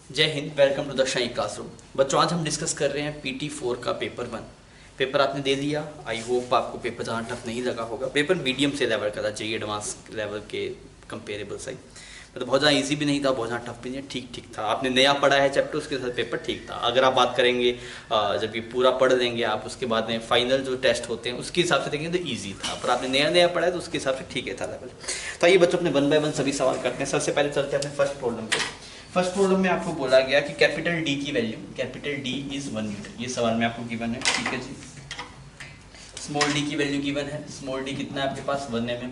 जय हिंद। Welcome to the Shahi classroom. बच्चों, आज हम डिस्कस कर रहे हैं PT4 का पेपर 1। पेपर आपने दे दिया। आई होप आपको पेपर ज़्यादा टफ नहीं लगा होगा। पेपर मीडियम से लेवल का था, जेईई एडवांस लेवल के कंपेरेबल सही। मतलब बहुत ज़्यादा इजी भी नहीं था, बहुत ज़्यादा टफ भी नहीं, ठीक ठीक था। आपने नया पढ़ा है चैप्टर, उसके साथ पेपर ठीक था। अगर आप बात करेंगे जब ये पूरा पढ़ लेंगे आप, उसके बाद में फाइनल जो टेस्ट होते हैं उसके हिसाब से देखेंगे तो ईजी था, पर आपने नया नया पढ़ा है तो उसके हिसाब से ठीक है था लेवल। तो आइए बच्चों, अपने 1 बाय 1 सभी सवाल करते हैं। सबसे पहले चलते हैं अपने फर्स्ट प्रॉब्लम पे। फर्स्ट प्रॉब्लम में आपको बोला गया कि कैपिटल डी की value, capital D is 1 metre. ये सवाल में आपको गिवन है, ठीक है जी। स्मॉल डी की वैल्यू गिवन है, स्मॉल डी कितना है आपके पास 1 mm।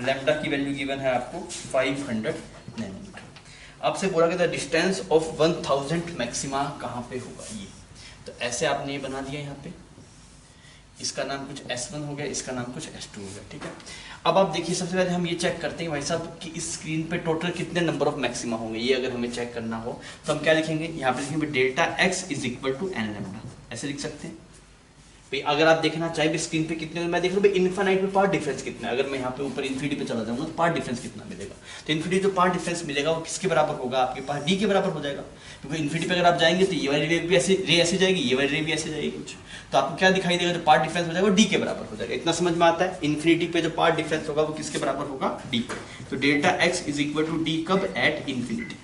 लैम्डा की वैल्यू गिवन है आपको 500 नैनोमीटर। आपसे बोला गया था डिस्टेंस ऑफ 1000 मैक्सिमा कहाँ पे होगा ये। तो ऐसे आपने ये बना दिया यहाँ पे, इसका नाम कुछ S1 हो गया, इसका नाम कुछ S2 हो गया, ठीक है। अब आप देखिए, सबसे पहले हम ये चेक करते हैं भाई साहब कि इस स्क्रीन पे टोटल कितने नंबर ऑफ मैक्सिमा होंगे। ये अगर हमें चेक करना हो तो हम क्या लिखेंगे, यहाँ पे लिखेंगे delta x is equal to n lambda. ऐसे लिख सकते हैं भाई। अगर आप देखना चाहे भी स्क्रीन पे कितने, मैं देख रहा हूँ भाई इन्फिनाइट में पार्ट डिफरेंस कितना है। अगर मैं यहाँ पे ऊपर इन्फिनिटी पे चला जाऊंगा तो पार्ट डिफरेंस कितना मिलेगा। तो इन्फिनिटी जो पार्ट डिफरेंस मिलेगा वो किसके बराबर होगा, आपके पास डी के बराबर हो जाएगा। क्योंकि इन्फिनिटी पे अगर आप जाएंगे तो ये वाली रे भी ऐसे जाएगी, ये वाली रे भी ऐसे जाएगी कुछ। तो आपको क्या दिखाई देगा, जो पार्ट डिफरेंस हो जाएगा वो डी के बराबर हो जाएगा। इतना समझ में आता है। इन्फिनिटी पे जो पार्ट डिफरेंस होगा वो किसके बराबर होगा, डी पे। तो delta x is equal to D कब, एट इन्फिनिटी।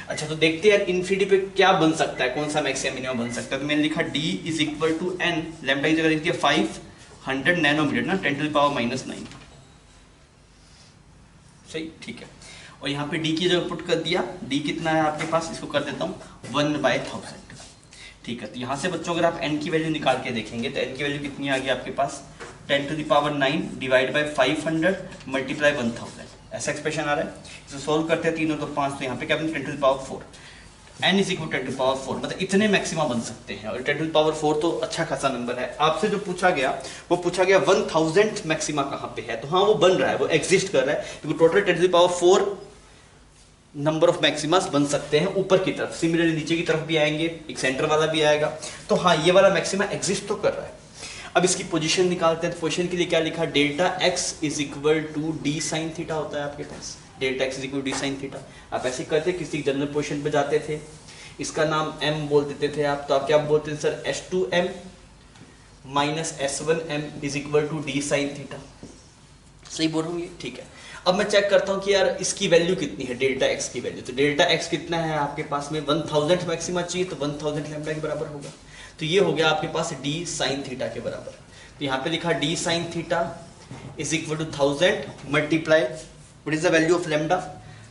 अच्छा, तो देखते हैं इन्फिनिटी पे क्या बन सकता है, कौन सा मैक्सिमम मिनिमम बन सकता है। तो मैंने लिखा d is equal to n, lambda की जगह लिख दिया 500 नैनोमीटर ना, 10⁻⁹ सही, ठीक है। और यहाँ पे d की जगह पुट कर दिया, d कितना है आपके पास, इसको कर देता हूँ 1/1000, ठीक है। तो यहाँ से बच्चों अगर आप n की वैल्यू निकाल के देखेंगे तो n की वैल्यू कितनी आ गई आपके पास, 10⁹ डिवाइड बाई 500 मल्टीप्लाई 1000। ऐसा एक्सप्रेशन आ रहा है। इसे सोल्व करते हैं, 3 और 2 5, तो यहाँ पे क्या बन 10⁴ n इज इक्वल 10⁴, मतलब इतने मैक्सिमा बन सकते हैं। और 10⁴ तो अच्छा खासा नंबर है। आपसे जो पूछा गया वो पूछा गया 1000 मैक्सिमा कहाँ पे है, तो हाँ वो बन रहा है, वो एग्जिस्ट कर रहा है, क्योंकि टोटल 10⁴ नंबर ऑफ मैक्सिमास बन सकते हैं ऊपर की तरफ। सिमिलरली नीचे की तरफ भी आएंगे, एक सेंटर वाला भी आएगा। तो हाँ ये वाला मैक्सिमा एग्जिस्ट तो कर रहा है। अब इसकी पोजीशन निकालते हैं। तो पोजीशन के लिए क्या लिखा, delta x is equal to D sine theta होता है आपके पास। Delta x is equal to D sine theta. आप ऐसे करते, किसी जनरल पोजीशन पे जाते थे, इसका नाम m बोल देते थे आप, तो आप क्या बोलते थे sir, S2m minus S1m is equal to D sine theta. सही बोल रहा हूँ ये, ठीक है। अब मैं चेक करता हूँ कि यार इसकी वैल्यू कितनी है, डेल्टा एक्स की वैल्यू। तो डेल्टा एक्स कितना है आपके पास में, 1000 मैक्सिमा चाहिए, तो 1000 लैम्डा के बराबर होगा। तो ये हो गया आपके पास डी साइन थीटा के बराबर। तो यहाँ पे लिखा D sine theta is equal to 1000 multiply what is the value of lambda.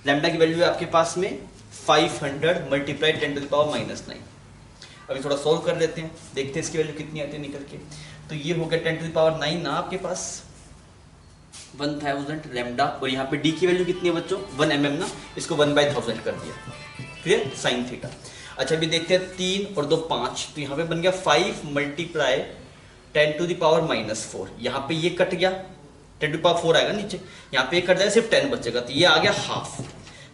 Lambda की वैल्यू है आपके पास में 500 मल्टीप्लाई 10⁻⁹। अभी थोड़ा सोल्व कर लेते हैं, देखते हैं इसकी वैल्यू कितनी आती है निकल के। तो ये हो गया 10⁹ ना आपके पास 1000 लैम्डा, और यहाँ पे डी की वैल्यू कितनी है बच्चों, 1 mm ना, इसको 1/1000 कर दिया, क्लियर, साइन थीटा। अच्छा अभी देखते हैं 3 और 2 5, तो यहाँ पे बन गया 5 मल्टीप्लाई 10⁻⁴। यहाँ पे ये कट गया, 10⁴ आएगा नीचे, यहाँ पे ये कट जाएगा, सिर्फ 10 बचेगा, तो ये आ गया हाफ।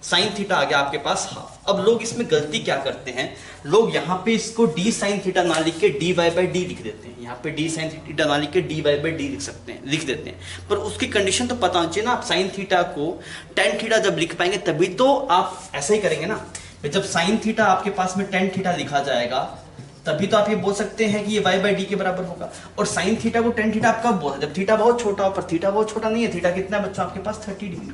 साइन थीटा आ गया आपके पास हाफ। अब लोग इसमें गलती क्या करते हैं, लोग यहाँ पे इसको डी साइन थीटा ना लिख के dy बाई डी लिख देते हैं। यहाँ पे डी साइन थीटा ना लिख के dy बाई डी लिख देते हैं। पर उसकी कंडीशन तो पता होनी चाहिए ना। आप साइन थीटा को टेन थीटा जब लिख पाएंगे तभी तो आप ऐसा ही करेंगे ना। जब साइन थीटा आपके पास में टेन थीटा लिखा जाएगा तभी तो आप ये बोल सकते हैं कि ये y बाई डी के बराबर होगा। और साइन थीटा को टेन थीटा आप कब बोल, जब थीटा बहुत छोटा हो। पर थीटा बहुत छोटा नहीं है, थीटा कितना है बच्चों आपके पास 30 डिग्री।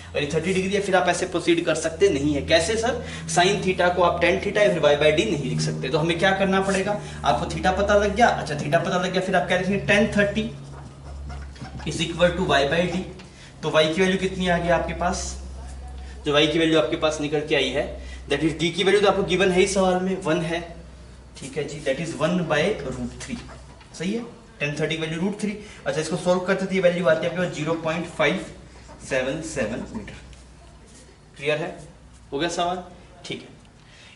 अगर 30 डिग्री है फिर आप ऐसे प्रोसीड कर सकते नहीं है। कैसे सर, साइन थीटा को आप टेन थीटा या फिर y बाई डी नहीं लिख सकते। तो हमें क्या करना पड़ेगा, आपको थीटा पता लग गया। अच्छा थीटा पता लग गया, फिर आप क्या लिखेंगे, tan 30 is equal to y by D. तो y की वैल्यू कितनी आ गई आपके पास, जो y की वैल्यू आपके पास निकल के आई है, दैट इज d की वैल्यू तो आपको गिवन है ही सवाल में, 1 है, ठीक है जी, दैट इज 1/√3। सही है, 1030 की वैल्यू √3। अच्छा इसको सोल्व करते थे, ये वैल्यू आती है आपके पास 0.577 मीटर। क्लियर है, हो गया सवाल, ठीक है।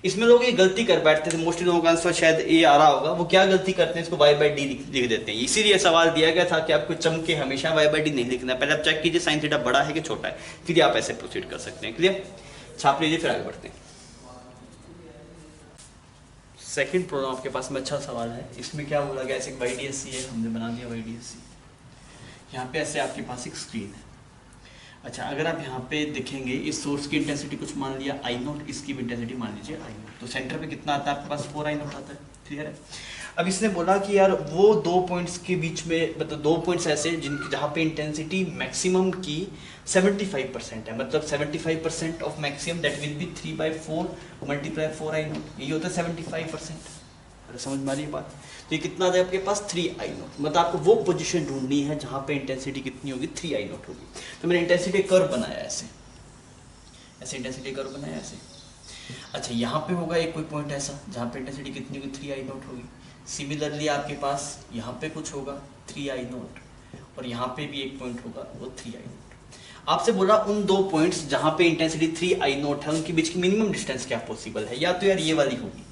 इसमें लोग ये गलती कर बैठते थे, मोस्टली लोगों का आंसर शायद ए आ रहा होगा। वो क्या गलती करते हैं, इसको y बाई डी लिख देते हैं। इसीलिए सवाल दिया गया था कि आपको चमके हमेशा y बाई डी नहीं लिखना है। पहले आप चेक कीजिए साइन थीटा बड़ा है कि छोटा है, फिर आप ऐसे प्रोसीड कर सकते हैं। क्लियर, छाप लीजिए, फिर आगे बढ़ते हैं। सेकंड प्रॉब्लम आपके पास में अच्छा सवाल है। इसमें क्या बोला गया, ऐसे YDSC है, हमने बना दिया YDSC। यहाँ पे ऐसे आपके पास एक स्क्रीन है। अच्छा, अगर आप यहाँ पे देखेंगे इस सोर्स की इंटेंसिटी कुछ मान लिया आई नोट, इसकी भी इंटेंसिटी मान लीजिए आई नोट, तो सेंटर पे कितना आता है आपके पास 4 आई नोट आता है। क्लियर है। अब इसने बोला कि यार वो दो पॉइंट्स के बीच में, मतलब दो पॉइंट्स ऐसे जिनकी जहाँ पे इंटेंसिटी मैक्सिमम की 75% है, मतलब 75% of maximum that will be 3/4 multiply 4 I note, यही होता है 75%। अरे समझ में आ रही है बात। तो ये कितना आ जाए आपके पास 3 आई नोट, मतलब आपको वो पोजीशन ढूंढनी है जहाँ पे इंटेंसिटी कितनी होगी 3 आई नोट होगी। तो मैंने इंटेंसिटी कर्व बनाया ऐसे, ऐसे इंटेंसिटी कर्व बनाया ऐसे। अच्छा, यहाँ पे होगा एक कोई पॉइंट ऐसा जहाँ पे इंटेंसिटी कितनी होगी 3 आई नोट होगी। सिमिलरली आपके पास यहाँ पे कुछ होगा 3 आई नोट, और यहाँ पे भी एक पॉइंट होगा वो 3 आई नोट। आपसे बोला उन दो पॉइंट्स जहाँ पे इंटेंसिटी 3 आई नोट है उनके बीच की मिनिमम डिस्टेंस क्या पॉसिबल है। या तो यार ये वाली होगी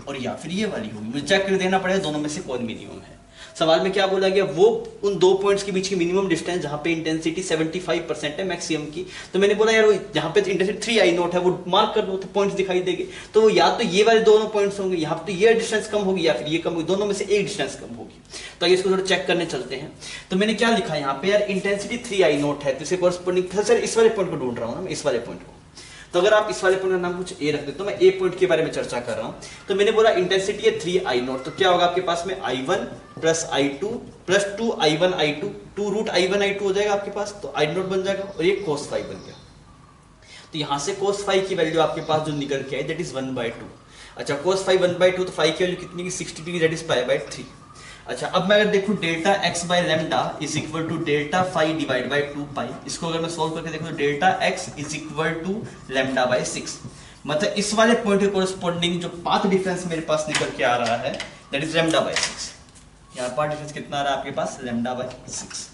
और या फिर ये वाली होगी, मुझे चेक कर देना पड़ेगा दोनों में से कौन मिनिमम है। सवाल में क्या बोला गया, वो उन दो पॉइंट्स के बीच की मिनिमम डिस्टेंस जहाँ पे इंटेंसिटी 75% है मैक्सिमम की। तो मैंने बोला यार वो जहाँ पे इंटेंसिटी 3 आई नोट है वो मार्क कर दो तो पॉइंट्स दिखाई देंगे। तो या तो ये वाले दोनों पॉइंट्स होंगे, यहाँ पे तो ये डिस्टेंस कम होगी या फिर ये कम होगी, दोनों में से एक डिस्टेंस कम होगी। तो आइए इसको थोड़ा चेक करने चलते हैं। तो मैंने क्या लिखा यहाँ पे, यार इंटेंसिटी 3 आई नोट है तो इसे कॉरस्पॉन्डिंग, सर इस वाले पॉइंट को ढूंढ रहा हूँ ना मैं, इस वाले पॉइंट को। तो अगर आप इस वाले पॉइंट का नाम कुछ ए रख देते हो, मैं ए पॉइंट के बारे में चर्चा कर रहा हूं। तो मैंने बोला इंटेंसिटी है 3 आई नोट, तो क्या होगा आपके पास में I1 plus I2 plus 2 I1 I2, 2 root I1 I2 हो जाएगा आपके पास, तो आई नोट बन जाएगा और ये cos फाई बन गया। तो यहां से cos फाई की वैल्यू आपके पास जो निकल के आई दैट इज 1/2। अच्छा, cos फाई 1/2 तो फाई की वैल्यू कितनी की 60 डिग्री, दैट इज π/3। अच्छा, अब मैं अगर देखूं delta x by lambda is equal to delta phi divide by 2 pi, इसको अगर मैं सॉल्व करके देखूं तो delta x is equal to lambda by 6, मतलब इस वाले पॉइंट के कोरस्पॉन्डिंग जो पाथ डिफरेंस मेरे पास निकल के आ रहा है दैट इज लैम्डा बाय 6। यहाँ पाथ डिफरेंस कितना आ रहा है आपके पास, लैम्डा बाय 6।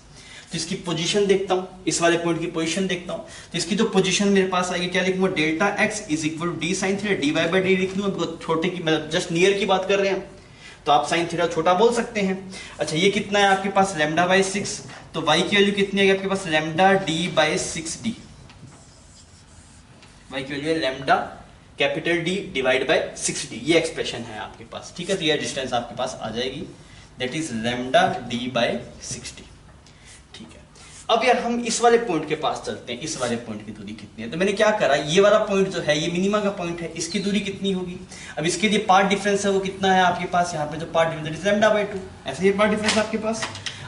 तो इसकी पोजीशन देखता हूँ, इस वाले पॉइंट की पोजीशन देखता हूँ। तो इसकी जो पोजीशन मेरे पास आएगी क्या लिखूंगा, delta x is equal to D sine theta D Y by D लिख लूंगा, छोटे की मतलब जस्ट नियर की बात कर रहे हैं तो आप साइन थीटा छोटा बोल सकते हैं। अच्छा, ये कितना है आपके पास लैम्डा बाय 6, तो y की वैल्यू कितनी है आपके पास, lambda d by 6d, y की वैल्यू है lambda capital D divide by 6d, ये एक्सप्रेशन है आपके पास। ठीक है, तो ये डिस्टेंस आपके पास आ जाएगी that is lambda d by 6d। ठीक है, अब यार हम इस वाले पॉइंट के पास चलते हैं, इस वाले पॉइंट की दूरी कितनी है। तो मैंने क्या करा, ये वाला पॉइंट जो है ये मिनिमा का पॉइंट है, इसकी दूरी कितनी होगी। अब इसके लिए पार्ट डिफरेंस है वो कितना है आपके पास, यहाँ पे जो पार्ट डिफरेंस लैम्डा बाय 2, ऐसे ये पार्ट डिफरेंस आपके पास।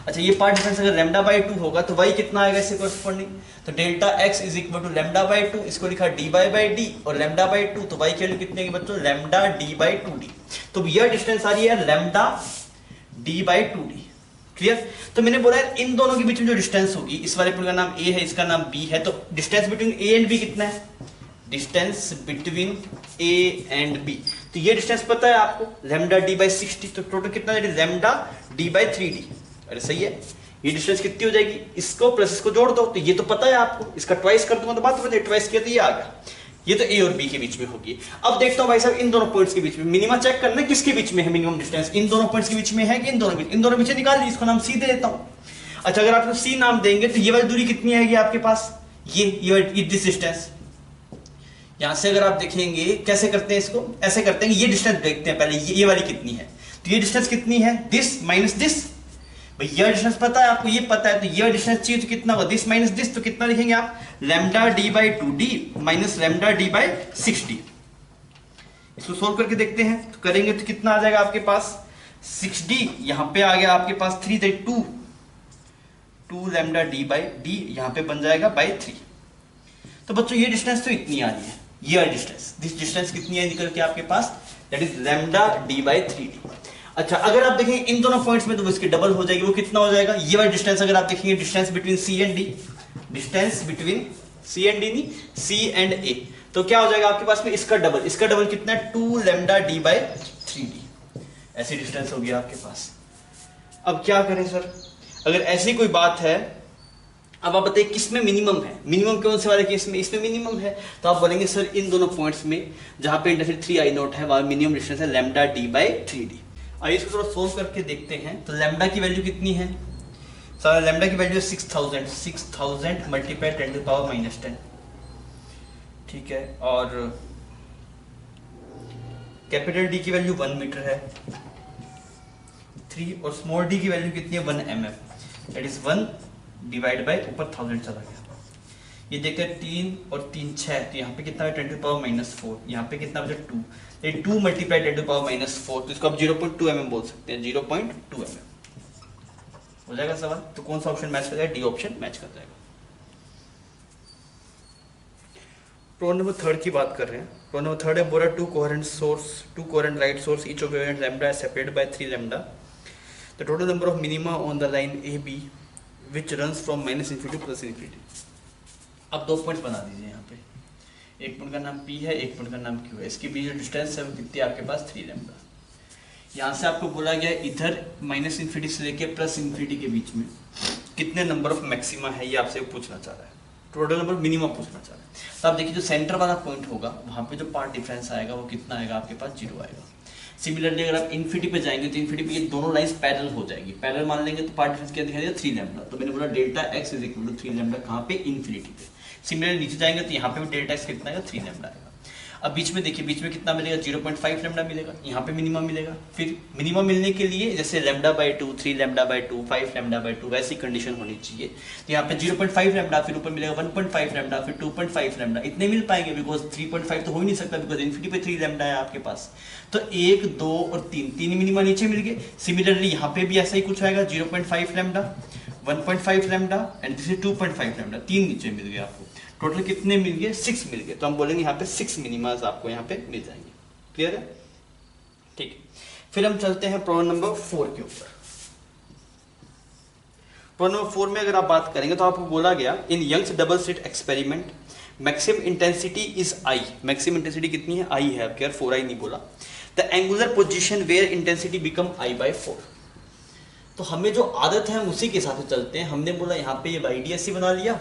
अच्छा, ये पार्ट डिफरेंस अगर लैम्डा बाय 2 होगा तो y कितना आएगा इससे कॉरस्पॉन्डिंग, तो delta x is equal to lambda by 2, इसको लिखा dy बाय d और लैम्डा बाय 2, तो y की वैल्यू कितनी है बच्चों, लैम्डा d बाय 2d। तो यह डिस्टेंस आ रही है lambda d bye 2d। Clear. तो मैंने बोला है इन दोनों के बीच में जो डिस्टेंस होगी, इस वाले पॉइंट का नाम a है, इसका नाम b है, तो distance between a and b कितना है, distance between a and b, तो ये डिस्टेंस पता है आपको लैम्डा d बाय 6d, तो टोटल कितना है लैम्डा d बाय 3d। अरे सही है, ये डिस्टेंस कितनी हो जाएगी, इसको प्लस इसको जोड़ दो तो ये तो पता है आपको, इसका ट्वाइस कर दूंगा तो बात बन, ट्वाइस किया तो ये आ गया, ये तो ए और बी के बीच में होगी। अब देखता हूं भाई साहब इन दोनों पॉइंट्स के बीच में मिनिमा चेक करना है, किसके बीच में है मिनिमम डिस्टेंस, इन दोनों पॉइंट्स के बीच में है कि इन दोनों बीच, इन दोनों बीच से निकाल ली, इसको नाम सी दे देता हूं। अच्छा, अगर आप सी नाम देंगे तो ये वाली दूरी कितनी आएगी आपके पास, ये दिस डिस्टेंस। यहां से अगर आप देखेंगे कैसे करते हैं इसको, ऐसे करते हैं, ये डिस्टेंस देखते हैं पहले, ये वाली कितनी है, तो ये डिस्टेंस कितनी है, दिस माइनस दिस, भाई ये डिस्टेंस पता है आपको, ये पता है, तो ये डिस्टेंस चाहिए तो कितना होगा, दिस माइनस दिस, तो कितना लिखेंगे आप, lambda d by 2d minus lambda d by 6d। इसको सोल्व करके देखते हैं, तो करेंगे तो कितना आ जाएगा आपके पास 6d, यहां पे आ गया आपके पास 3 2 लैम्डा डी बाई डी, यहां पे बन जाएगा बाई 3। तो बच्चों ये डिस्टेंस तो इतनी आ रही है, ये डिस्टेंस, दिस डिस्टेंस कितनी है निकल के आपके पास, that is lambda d by 3d। अच्छा, अगर आप देखें इन दोनों पॉइंट्स में तो इसकी डबल हो जाएगी, वो कितना हो जाएगा, ये वाला डिस्टेंस अगर आप देखेंगे distance between C and D, distance between C and D नहीं, सी एंड ए, तो क्या हो जाएगा आपके पास में इसका डबल, इसका डबल कितना है 2 लैम्डा डी बाई 3d, ऐसी डिस्टेंस हो गया आपके पास। अब क्या करें सर, अगर ऐसी कोई बात है, अब आप बताइए किस में मिनिमम है, मिनिमम कौन से वाले केस में, इसमें मिनिमम है, तो आप बोलेंगे सर इन दोनों पॉइंट्स में जहां पे इंटेंसिटी 3 आई नॉट है वहां मिनिमम डिस्टेंस है लैम्डा डी बाई 3d। आइए इसको थोड़ा सोल्व करके देखते हैं। तो लैम्डा की वैल्यू कितनी है सर, लैम्डा की वैल्यू है 6000 मल्टीप्लाई 10 टू पावर माइनस 10, ठीक है, और कैपिटल डी की वैल्यू 1 मीटर है 3, और स्मॉल डी की वैल्यू कितनी है 1 mm, that is 1 divide by ऊपर 1000 चला गया, ये देखते हैं 3 और 3 6, तो यहाँ पे कितना है 10⁻⁻4, यहाँ पे कितना बचा 2, ये 2 × 10⁻⁻4, तो इसको आप 0.2 mm बोल सकते हैं, 0.2 mm हो जाएगा सवाल। तो कौन सा ऑप्शन मैच कर जाएगा? डी ऑप्शन मैच कर जाएगा। प्रॉब्लम नंबर 3 की बात कर रहे हैं। प्रॉब्लम नंबर 3 है बोरा two coherent light sources each of wavelength lambda is separated by 3 lambda. The total number of minima on the line AB which runs from -∞ to +∞. अब 2 पॉइंट्स बना दीजिए यहाँ पे, एक पॉइंट का नाम P है, एक पॉइंट का नाम Q है। इसके बीच जो डिस्टेंस है वो कितनी है आपके पास? 3 लैम्डा। यहाँ से आपको बोला गया इधर -∞ से लेके +∞ के बीच में कितने नंबर ऑफ मैक्सिमा है, ये आपसे पूछना चाह रहा है। टोटल नंबर मिनिमम पूछना चाह रहा है। तो आप देखिए जो सेंटर वाला पॉइंट होगा वहाँ पे जो पार्ट डिफरेंस आएगा वो कितना आएगा आपके पास? 0 आएगा। सिमिलरली अगर आप इन्फिनिटी पे जाएंगे तो इन्फिनिटी पे ये दोनों लाइंस पैरेलल हो जाएगी, पैरेलल मान लेंगे तो पार्ट डिफरेंस क्या दिखाई देगा? 3 लैम्डा। तो मैंने बोला delta x is equal to 3 lambda, कहाँ पे? इन्फिनिटी पे। सिमिलरली नीचे जाएंगे तो यहाँ पे भी डेल्टा x कितना आएगा? 3 लैम्डा आएगा। अब बीच में देखिए, बीच में कितना मिलेगा? 0.5 लैम्डा मिलेगा, यहाँ पे मिनिमम मिलेगा। फिर मिनिमम मिलने के लिए जैसे λ/2, 3 λ/2, 5 λ/2 वैसी कंडीशन होनी चाहिए। तो यहाँ पे 0.5 लैम्डा, फिर ऊपर मिलेगा 1.5 लैम्डा, फिर 2.5 लैम्डा, इतने मिल पाएंगे बिकॉज 3.5 तो हो ही नहीं सकता, बिकॉज इन्फिनिटी पे 3 लैम्डा है आपके पास। तो 1, 2 और 3 मिनिमा नीचे मिल गए। सिमिलरली यहाँ पे भी ऐसा ही कुछ आएगा, 0.5 lambda, 1.5 lambda and this is 2.5 lambda, 3 नीचे मिल गए आपको। टोटल कितने मिल गए? 6 मिल गए। तो हम बोलेंगे यहाँ पे 6 मिनिमास आपको यहाँ पे मिल जाएंगे। क्लियर है? ठीक है, फिर हम चलते हैं प्रॉब्लम नंबर 4 के ऊपर। प्रॉब्लम नंबर 4 में अगर आप बात करेंगे तो आपको बोला गया in Young's double slit experiment maximum intensity is I. Maximum intensity कितनी है? आई है। आपके 4i नहीं बोला। The angular position where intensity become I/4। तो हमें जो आदत है हम उसी के हिसाब से चलते हैं। हमने बोला यहाँ पे ये YDSC बना लिया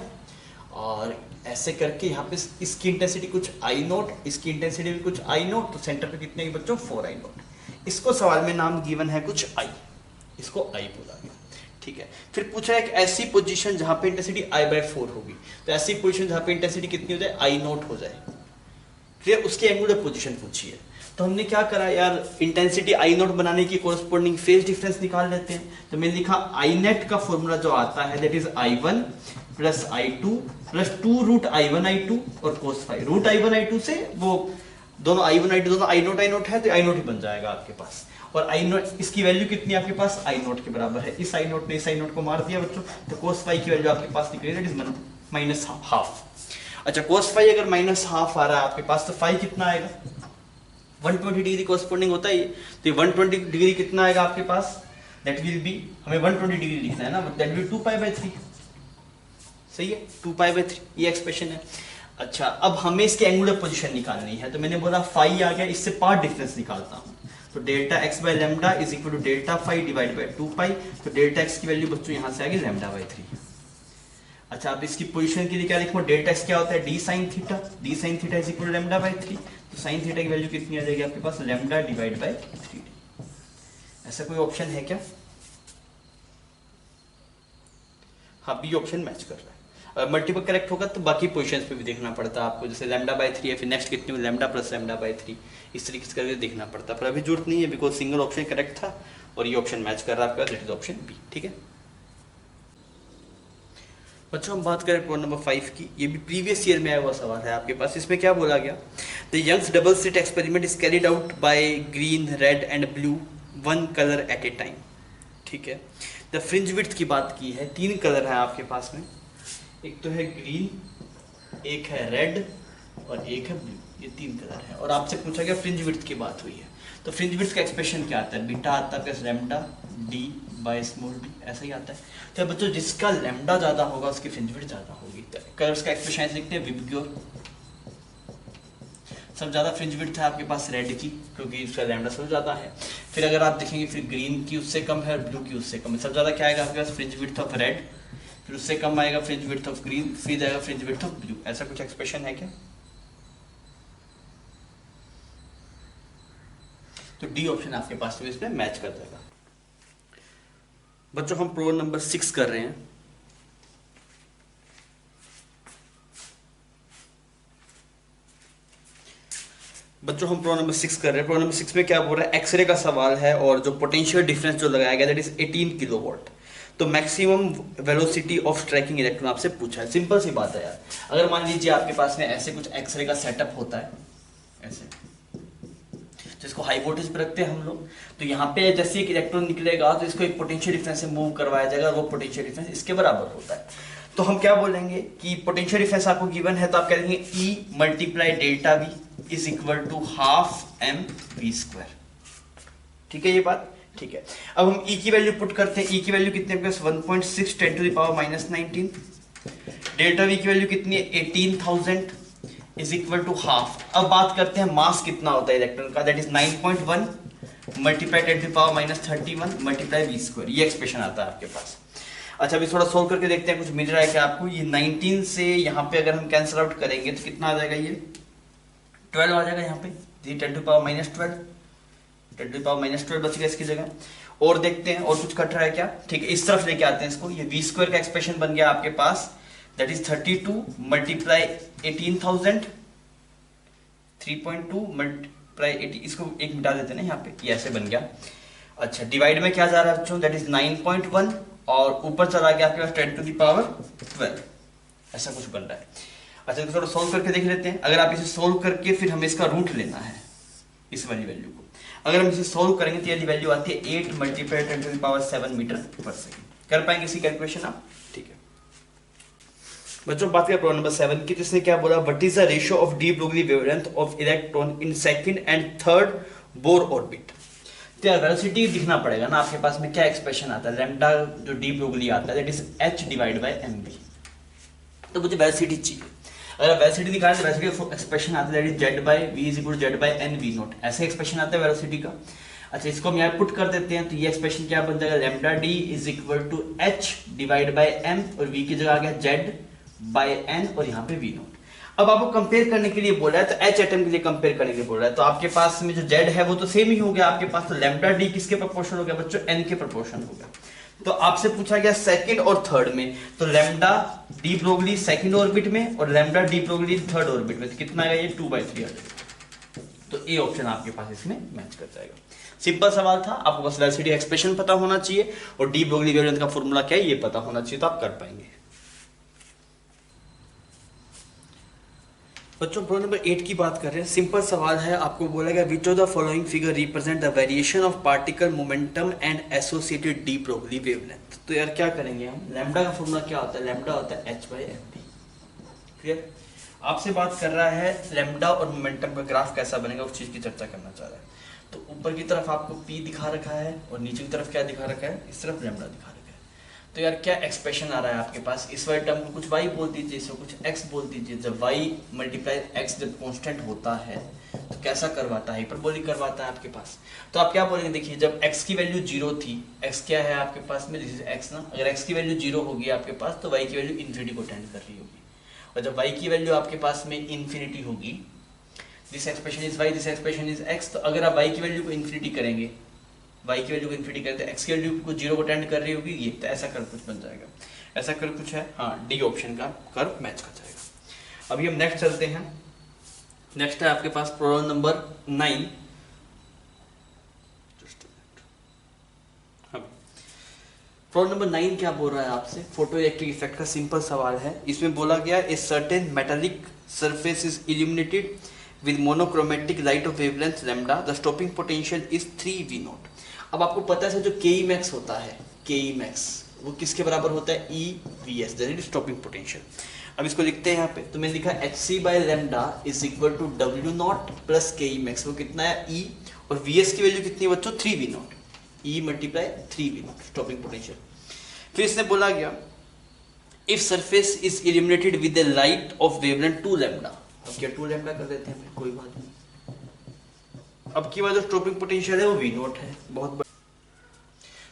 और ऐसे करके यहाँ पे इसकी इंटेंसिटी कुछ I0, इसकी इंटेंसिटी भी कुछ I0, तो सेंटर पे कितने के बच्चों? 4I0। इसको सवाल में नाम गिवन है कुछ I, इसको I बोला गया। ठीक है, फिर पूछा है एक ऐसी पोजीशन जहाँ पे इंटेंसिटी I/4 होगी, तो ऐसी पोजीशन जहाँ पे इंटेंसिटी कितनी हो जाए? I0 हो जाए। फिर उसकी एंगुलर पोजीशन पूछी है। तो हमने क्या करा यार, इंटेंसिटी I0 बनाने की कोरस्पोंडिंग फेज डिफरेंस निकाल लेते हैं। तो मैंने लिखा I नेट का फॉर्मूला जो आता है that is I1 plus I2 plus 2√I1I2 और cos phi। √I1I2 से वो दोनों I1I2 दोनों I0 है, तो I0 ही बन जाएगा आपके पास। और I0 इसकी वैल्यू कितनी आपके पास? I0 के बराबर है। इस I0 ने इस I0 को मार दिया बच्चों, तो cos phi की वैल्यू आपके पास निकली दैट इज -½ अच्छा, cos phi अगर -½ आ रहा है आपके पास, तो phi कितना आएगा? 120 डिग्री कोरस्पोंडिंग होता है ये। तो ये 120 डिग्री कितना आएगा आपके पास? दैट विल बी, हमें 120 डिग्री लिखना है ना, दैट विल 2π/3। सही है, 2π/3 ये एक्सप्रेशन है। अच्छा, अब हमें इसके एंगुलर पोजीशन निकालनी है। तो मैंने बोला फाई आ गया, इससे पार्ट डिफरेंस निकालता हूँ। तो delta x/λ is equal to delta phi divide by 2π। तो डेल्टा x की वैल्यू बच्चों यहाँ से आ गई λ/3। अच्छा, अब इसकी पोजीशन के लिए क्या लिखूँ? डेल्टा x क्या होता है? d sin theta. d sin theta is equal to λ/3। तो sin थीटा की वैल्यू कितनी आ जाएगी आपके पास? λ डिवाइड बाय 3। ऐसा कोई ऑप्शन है क्या? हाँ, बी ऑप्शन मैच कर रहा है। मल्टीपल करेक्ट होगा तो बाकी पोजीशंस पे भी देखना पड़ता है आपको, जैसे λ/3 है, फिर नेक्स्ट कितनी हुई? λ प्लस λ/3, इस तरीके से करके देखना पड़ता है। पर अभी जरूरत नहीं है बिकॉज सिंगल ऑप्शन करेक्ट था और ये ऑप्शन मैच कर रहा है आपका, दैट इज ऑप्शन बी। ठीक है बच्चों, हम बात करें प्रॉब्लम नंबर 5 की। ये भी प्रीवियस ईयर में आया हुआ सवाल है आपके पास। इसमें क्या बोला गया? The Young's double slit experiment is carried out by green, red and blue, one colour at a time. ठीक है, द फ्रिंज विड्थ की बात की है। 3 कलर है आपके पास में, एक तो है ग्रीन, एक है रेड और एक है ब्लू। ये 3 कलर है और आपसे पूछा गया फ्रिंज विड्थ की बात हुई है। तो फ्रिंज विड्थ का एक्सप्रेशन क्या आता है? बीटा आता है plus lambda d by small D, ऐसा ही आता है। तो बच्चों जिसका लैम्डा ज्यादा होगा उसकी फ्रिंज विड्थ ज्यादा होगी। तो कलर्स का एक्सप्रेशन ऐसे लिखते हैं, विबग्योर। सब ज्यादा फ्रिंज विड्थ है आपके पास रेड की, क्योंकि उसका लैम्डा सबसे ज्यादा है। फिर अगर आप देखेंगे फिर ग्रीन की उससे कम है और ब्लू की उससे कम है। सब ज्यादा क्या आएगा आपके पास? फ्रिंज विड्थ ऑफ रेड, फिर उससे कम आएगा फ्रिंज विड्थ ऑफ ग्रीन, फिर जाएगा फ्रिंज विड्थ ऑफ ब्लू। ऐसा कुछ एक्सप्रेशन है क्या? तो डी ऑप्शन आपके पास तो इसमें मैच कर जाएगा। बच्चों, हम प्रॉब्लम नंबर 6 कर रहे हैं। बच्चों, हम प्रॉब्लम नंबर 6 कर रहे हैं। प्रॉब्लम नंबर 6 में क्या बोल रहा है? एक्सरे का सवाल है और जो पोटेंशियल डिफरेंस जो लगाया गया दैट इज 18 किलोवाट। तो maximum velocity of striking electron आपसे पूछा है। सिंपल सी बात है यार। अगर मान लीजिए आपके पास में ऐसे कुछ एक्सरे का सेटअप होता है ऐसे, जिसको हाई वोल्टेज पर रखते हैं हम लोग, तो यहाँ पे जैसे एक इलेक्ट्रॉन निकलेगा तो इसको एक पोटेंशियल डिफरेंस से मूव करवाया जाएगा, वो पोटेंशियल डिफरेंस इसके बराबर होता है। तो हम क्या बोलेंगे कि पोटेंशियल डिफरेंस आपको गिवन है, तो आप कह देंगे E multiply delta V is equal to half M V square. ठीक है ये बात, ठीक है। अब हम E की वैल्यू पुट करते हैं। E की वैल्यू कितने plus 1.6 10 to the power minus 19। Delta V की वैल्यू कितनी है 18,000 इज इक्वल टू हाफ। अब बात करते हैं मास कितना होता है इलेक्ट्रॉन का, that is 9.1 multiply 10 to the power minus 31 multiply V square. ये एक्सप्रेशन आता है आपके पास। अच्छा अभी थोड़ा सोल्व करके देखते हैं कुछ मिल रहा है क्या आपको। ये 19 से यहाँ पे अगर हम कैंसिल आउट करेंगे तो कितना आ जाएगा, ये 12 आ जाएगा यहाँ पे, 10 to power minus 12, 10 to power minus 12 बच गया इसकी जगह। और देखते हैं और कुछ कट रहा है क्या। ठीक है इस तरफ लेके आते हैं इसको। ये वी स्क्वायर का एक्सप्रेशन बन गया आपके पास, दैट इज 32 मल्टीप्लाई 18,000 3.2 मल्टीप्लाई 80, इसको एक मिटा देते हैं ना यहाँ पे, ये ऐसे बन गया। अच्छा डिवाइड में क्या जा रहा है बच्चों, दैट इज 9.1 और ऊपर चला गया आपके पास 10 टू द पावर 12, ऐसा कुछ बन रहा है। अच्छा तो थोड़ा सोल्व करके देख लेते हैं। अगर आप इसे सोल्व करके फिर हमें इसका रूट लेना है इस वाली वैल्यू को, अगर हम इसे सोल्व करेंगे तो ये वैल्यू आती है 8 multiply 10 to the power 7 metre पर सेकंड। कर पाएंगे इसकी कैलकुलेशन आप, ठीक है बच्चों। बात करें प्रॉब्लम नंबर 7 की, तो इसने क्या बोला, what is the ratio of de Broglie wavelength of electron in second and third Bohr orbit. तो यार वेलोसिटी दिखना पड़ेगा ना आपके पास में, क्या एक्सप्रेशन आता है, लैम्डा जो डी ब्रोगली आता है that is h divide bye mv। तो मुझे वेलोसिटी चाहिए। अगर वेलोसिटी निकालें तो वेलोसिटी एक्सप्रेशन आता है that is z by v is equal to z by n v naught, ऐसे एक्सप्रेशन आता है वेलोसिटी का। अच्छा इसको हम यहाँ पुट कर देते हैं तो ये एक्सप्रेशन क्या बन जाएगा, lambda D is equal to h divide by m और v की जगह आ गया z बाय n और यहाँ पे v नॉट। अब आपको कंपेयर करने के लिए बोला है तो h एटम के लिए कंपेयर करने के लिए बोल रहा है, तो आपके पास में जो z है वो तो सेम ही हो गया आपके पास, तो लैम्डा डी किसके प्रोपोर्शन हो गया बच्चों, n के प्रोपोर्शन हो गया। तो आपसे पूछा गया सेकंड और थर्ड में, तो lambda de Broglie second orbit में और lambda de Broglie third orbit में, तो कितना आएगा ये 2/3 आ जाएगा। तो ए ऑप्शन आपके पास इसमें मैच कर जाएगा। सिंपल सवाल था, आपको बस वेलोसिटी एक्सप्रेशन पता होना चाहिए और डी ब्रोगली वेवलेंथ का फॉर्मूला क्या है ये पता होना चाहिए, तो आप कर पाएंगे। बच्चों प्रॉब्लम नंबर 8 की बात कर रहे हैं। सिंपल सवाल है, आपको बोला गया which of the following figure represent the variation of particle momentum and associated de Broglie wavelength. तो यार क्या करेंगे हम, लैम्डा का फॉर्मूला क्या होता है, लैम्डा होता है h बाय mv। क्लियर, आपसे बात कर रहा है लैम्डा और मोमेंटम का ग्राफ कैसा बनेगा उस चीज की चर्चा करना चाह रहा है। तो ऊपर की तरफ आपको p दिखा रखा है और नीचे की तरफ क्या दिखा रखा है, इस तरफ लैम्डा दिखा रखा है। तो यार क्या एक्सप्रेशन आ रहा है आपके पास, इस वाले टर्म को कुछ y बोल दीजिए, इसको कुछ x बोल दीजिए। जब y मल्टीप्लाई x जब कांस्टेंट होता है तो कैसा करवाता है, हाइपरबोलिक करवाता है आपके पास। तो आप क्या बोलेंगे, देखिए जब x की वैल्यू 0 थी, x क्या है आपके पास में, दिस इज x ना, अगर x की वैल्यू 0 होगी आपके पास तो y की वैल्यू इन्फिनिटी को टेंड कर रही होगी, और जब y की वैल्यू आपके पास में इन्फिनिटी होगी, this expression is y, this expression is x। तो अगर आप y की वैल्यू को इन्फिनिटी करेंगे, y की वैल्यू को इन्फिनिटी करते हैं, x की वैल्यू को 0 को टेंड कर रही होगी, ये तो ऐसा कर कुछ बन जाएगा, ऐसा कर कुछ है, हाँ डी ऑप्शन का कर्व मैच कर जाएगा। अभी हम नेक्स्ट चलते हैं। नेक्स्ट है आपके पास प्रॉब्लम नंबर 9। प्रॉब्लम नंबर 9 क्या बोल रहा है आपसे, फोटो इलेक्ट्रिक इफेक्ट का सिंपल सवाल है। इसमें बोला गया a certain metallic surface is illuminated with monochromatic light of wavelength lambda, the stopping potential is 3v0। अब आपको पता है जो Ke max होता है, Ke max वो किसके बराबर होता है, EVS, that is stopping potential. अब इसको लिखते हैं यहाँ पे, तो मैंने लिखा hc by lambda is equal to w0 plus Ke max, वो कितना है E, और Vs की वैल्यू कितनी है बच्चों, 3v0, E multiply 3v0 stopping potential. फिर इसने बोला गया if surface is illuminated with the light of wavelength 2 lambda, अब क्या 2 लैम्डा कर देते हैं, कोई बात नहीं। अब की बात जो स्टॉपिंग पोटेंशियल है वो v0 है, बहुत बड़ा।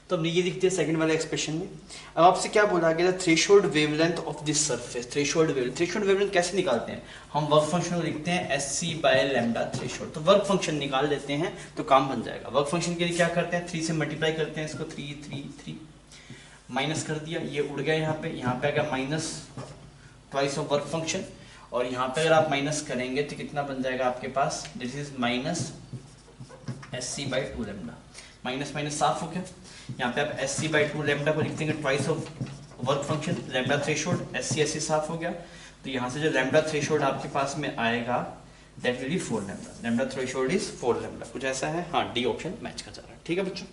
तो अब ये लिखते हैं सेकंड वाले एक्सप्रेशन में। अब आपसे क्या बोला गया, threshold wavelength of this surface, threshold wavelength कैसे निकालते हैं, हम वर्क फंक्शन को लिखते हैं sc बाय लैम्डा थ्रेशोल्ड। तो वर्क फंक्शन निकाल देते हैं तो काम बन जाएगा। वर्क फंक्शन के लिए क्या करते हैं, 3 से मल्टीप्लाई करते हैं इसको, 3 माइनस कर दिया, ये उड़ गया यहाँ पे आ गया minus twice of work function, और यहाँ पे अगर आप माइनस करेंगे तो कितना बन जाएगा आपके पास, this is minus sc by 2 lambda. Minus minus साफ हो गया। यहाँ पे आप S C by two lambda को लिख देंगे twice of work function lambda threshold, S C साफ हो गया। तो यहाँ से जो लेमडा थ्रेशोल्ड आपके पास में आएगा that will be 4 lambda, lambda threshold is 4 lambda, कुछ ऐसा है। हाँ, डी ऑप्शन मैच कर जा रहा है। ठीक है बच्चों,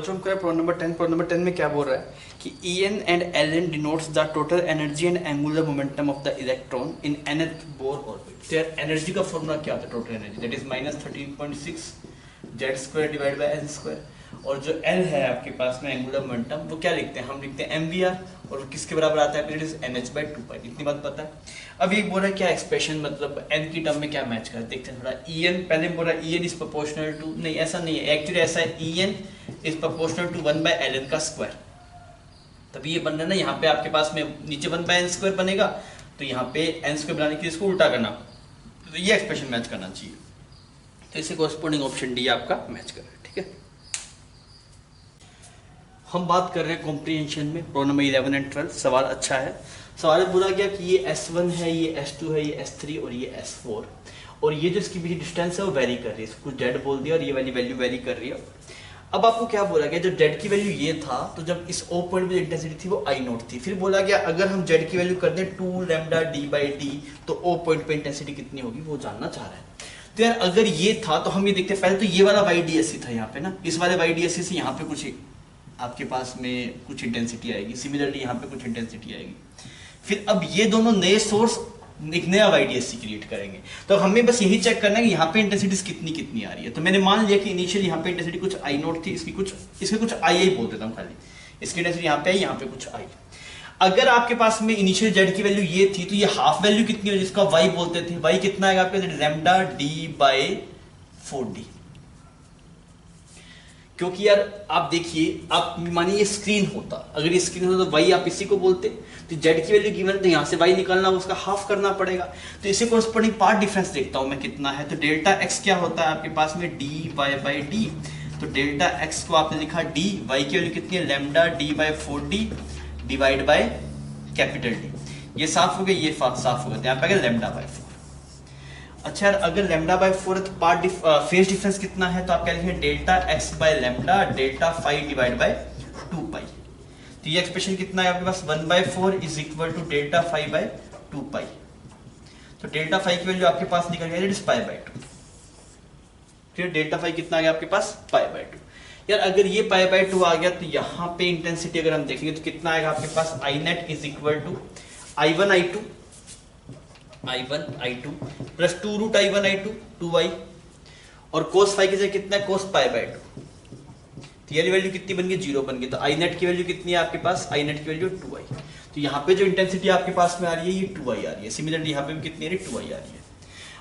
हम करें प्रॉब्लम नंबर 10। प्रॉब्लम नंबर 10 में क्या बोल रहा है कि En and Ln denotes the total energy and angular momentum of the electron in nth Bohr orbit। तो यार एनर्जी का फॉर्मूला क्या होता है total energy, that is -13.6 z² divide by n²। और जो L है आपके पास में एंगुलर मोमेंटम, वो क्या लिखते हैं, हम लिखते हैं mvr, और किसके बराबर आता है, इट इज nh/2π। इतनी बात पता है। अब ये बोल रहा है क्या एक्सप्रेशन मतलब n की टर्म में क्या मैच कर, देखते हैं थोड़ा। En पहले बोल रहा है En इज प्रोपोर्शनल टू, नहीं ऐसा नहीं है, एक्चुअली ऐसा है En is proportional to 1/ln का स्क्वायर। तभी ये बन रहा है ना, यहाँ पे आपके पास में नीचे 1/n² बनेगा, तो यहाँ पे n² बनाने के लिए इसको उल्टा करना, तो ये एक्सप्रेशन मैच करना चाहिए। तो इसे कोरस्पोंडिंग ऑप्शन डी आपका मैच कर रहा है। ठीक है, हम बात कर रहे हैं कॉम्प्रिहेंशन में प्रॉब्लम नंबर 11 एंड 12। सवाल अच्छा है। सवाल बोला गया कि ये S1 है, ये S2 है, ये S3 और ये S4, और ये जो इसकी बीच डिस्टेंस है वो वेरी कर रही है, कुछ जेड बोल दिया और ये वाली वैल्यू वेरी कर रही है। अब आपको क्या बोला गया, जब जेड की वैल्यू ये था तो जब इस O पॉइंट में इंटेंसिटी थी वो I नॉट थी। फिर बोला गया अगर हम जेड की वैल्यू कर दें 2 लैम्डा d/d तो O पॉइंट पे इंटेंसिटी कितनी होगी वो जानना चाह रहा है। तो यार अगर ये था तो हम ये देखते हैं, पहले तो ये वाला YDSC था यहाँ पे ना, इस वाले YDSC से यहाँ पे कुछ आपके पास में कुछ इंटेंसिटी आएगी, सिमिलरली यहाँ पे कुछ इंटेंसिटी आएगी। फिर अब ये दोनों नए सोर्स एक नया YDSC क्रिएट करेंगे, तो हमें बस यही चेक करना है कि यहाँ पे इंटेंसिटीज कितनी कितनी आ रही है। तो मैंने मान लिया कि इनिशियल यहाँ पे इंटेंसिटी कुछ I नॉट थी, इसकी कुछ II बोल देता हूँ खाली, इसकी इंटेंसिटी यहाँ पे आई, यहाँ पे कुछ I। अगर आपके पास में इनिशियल जेड की वैल्यू ये थी तो ये हाफ वैल्यू कितनी हो जिसका Y बोलते थे, Y कितना आएगा आपके लैम्डा d/4d। क्योंकि यार आप देखिए, आप मानिए ये स्क्रीन होता, अगर ये स्क्रीन होता तो वाई आप इसी को बोलते, तो जेड की वैल्यू गिवन तो यहाँ से वाई निकालना उसका हाफ करना पड़ेगा। तो इसी कोरस्पोंडिंग पार्ट डिफरेंस देखता हूँ मैं कितना है। तो डेल्टा एक्स क्या होता है आपके पास में dy/d, तो डेल्टा एक्स को आपने लिखा d, वाई की वैल्यू कितनी है lambda d/4d divide by capital D. ये साफ हो गया, ये साफ हो गया, यहाँ पे लैम्डा/4। अच्छा यार अगर λ/4 है तो पार्ट फेज डिफरेंस कितना है, तो आप क्या लिखेंगे delta x by lambda delta phi divide by 2π। तो ये एक्सप्रेशन कितना है आपके पास 1/4 is equal to delta phi by 2π। तो डेल्टा फाई की वैल्यू आपके पास निकल गया, इट इज π/2। फिर डेल्टा फाई कितना आ गया आपके पास π/2। यार अगर ये π/2 आ गया तो यहाँ पे इंटेंसिटी अगर हम देखेंगे तो कितना आएगा आपके पास I net is equal to I1 I2 plus 2√I1 2y, और cos फाई की जगह कितना है cos π/2। तो ये वैल्यू कितनी बन गई 0 बन गई। तो I नेट की वैल्यू कितनी है आपके पास, I नेट की वैल्यू 2y। तो यहाँ पे जो इंटेंसिटी आपके पास में आ रही है ये 2y आ रही है, सिमिलरली यहाँ पे भी कितनी आ रही है 2y आ रही है।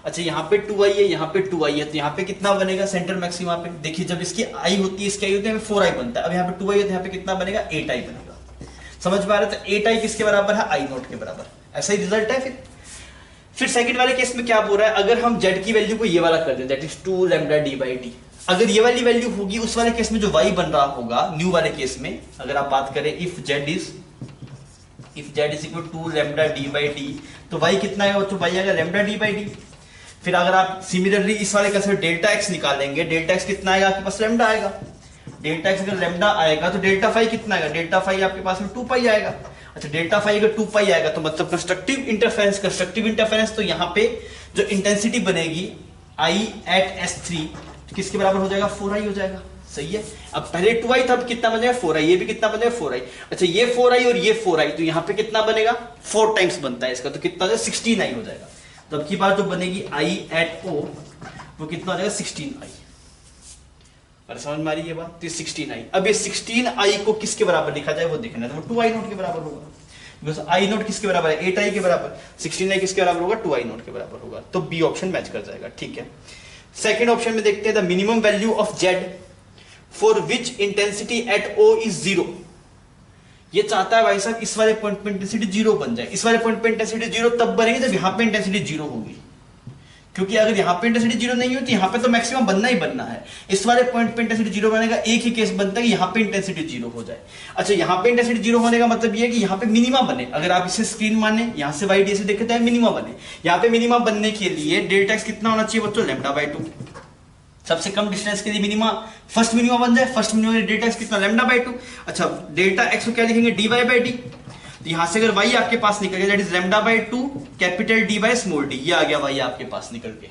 अच्छा यहाँ पे 2y है, यहाँ पे 2y है, तो यहाँ पे कितना बनेगा सेंटर मैक्सिमा पे, देखिए जब इसकी I होती है इसकी I होती है 4i बनता है। अब यहाँ पे 2y है तो यहाँ पे कितना बनेगा 8i बनेगा। समझ में आ रहा है, तो 8i किसके बराबर है I नॉट के बराबर, ऐसा ही रिजल्ट है। फिर सेकंड वाले केस में क्या बोल रहा है, अगर हम z की वैल्यू को ये वाला कर दें दैट इज 2 लैम्डा d/d, अगर ये वाली वैल्यू होगी उस वाले केस में जो y बन रहा होगा न्यू वाले केस में, अगर आप बात करें if z is equal 2 lambda d/d, तो y कितना आएगा, तो y आएगा लैम्डा d/d। फिर अगर आप सिमिलरली इस वाले केस में डेल्टा x निकालेंगे, डेल्टा x कितना आएगा आपके पास लैम्डा आएगा, डेल्टा x अगर लैम्डा आएगा तो डेल्टा फाई कितना आएगा, डेल्टा फाई आपके पास में 2π आएगा। अच्छा डेल्टा फाई अगर 2π आएगा तो मतलब कंस्ट्रक्टिव इंटरफेरेंस, तो यहाँ पे जो इंटेंसिटी बनेगी I at S3 तो किसके बराबर हो जाएगा 4i हो जाएगा। सही है, अब पहले 2i था, अब कितना बनेगा 4i, ये भी कितना बनेगा 4i। अच्छा ये 4i और ये 4i, तो यहाँ पे कितना बनेगा 4 टाइम्स बनता है इसका, तो कितना 16i हो जाएगा। तो अब की बार जो बनेगी I at O वो कितना हो जाएगा 16i। और समझ में आ रही है बात, तो 16i। अब ये 16i को किसके बराबर लिखा जाए वो देखना है, तो वो 2i नॉट के बराबर होगा, बिकॉज़ i नॉट किसके बराबर है 8i के बराबर, 16i किसके बराबर होगा 2i नॉट के बराबर होगा। तो बी ऑप्शन मैच कर जाएगा। ठीक है, सेकंड ऑप्शन में देखते हैं the minimum value of z for which intensity at O is 0। ये चाहता है भाई साहब इस वाले पॉइंट पे इंटेंसिटी 0 बन जाए। इस वाले पॉइंट पे इंटेंसिटी 0 तब बनेगी जब यहाँ पे इंटेंसिटी 0 होगी, क्योंकि अगर यहाँ पे इंटेंसिटी 0 नहीं होती यहाँ पे तो मैक्सिमम बनना ही बनना है। इस वाले पॉइंट पे इंटेंसिटी 0 बनेगा, एक ही केस बनता है कि यहाँ पे इंटेंसिटी 0 हो जाए। अच्छा यहाँ पे इंटेंसिटी 0 होने का मतलब ये है कि यहाँ पे मिनिमा बने, अगर आप इसे स्क्रीन माने यहाँ से YDSC देखते हैं मिनिमा बने, यहाँ पे मिनिमा बनने के लिए डेल्टा एक्स कितना होना चाहिए बच्चों लैम्डा/2। सबसे कम डिस्टेंस के लिए मिनिमा, फर्स्ट मिनिमा बन जाए, फर्स्ट मिनिमा डेल्टा एक्स कितना λ/2। अच्छा डेल्टा एक्स को क्या लिखेंगे dy/d, तो यहां से अगर y आपके पास निकल गया that is λ/2 capital D by small d, ये आ गया y आपके पास निकल के।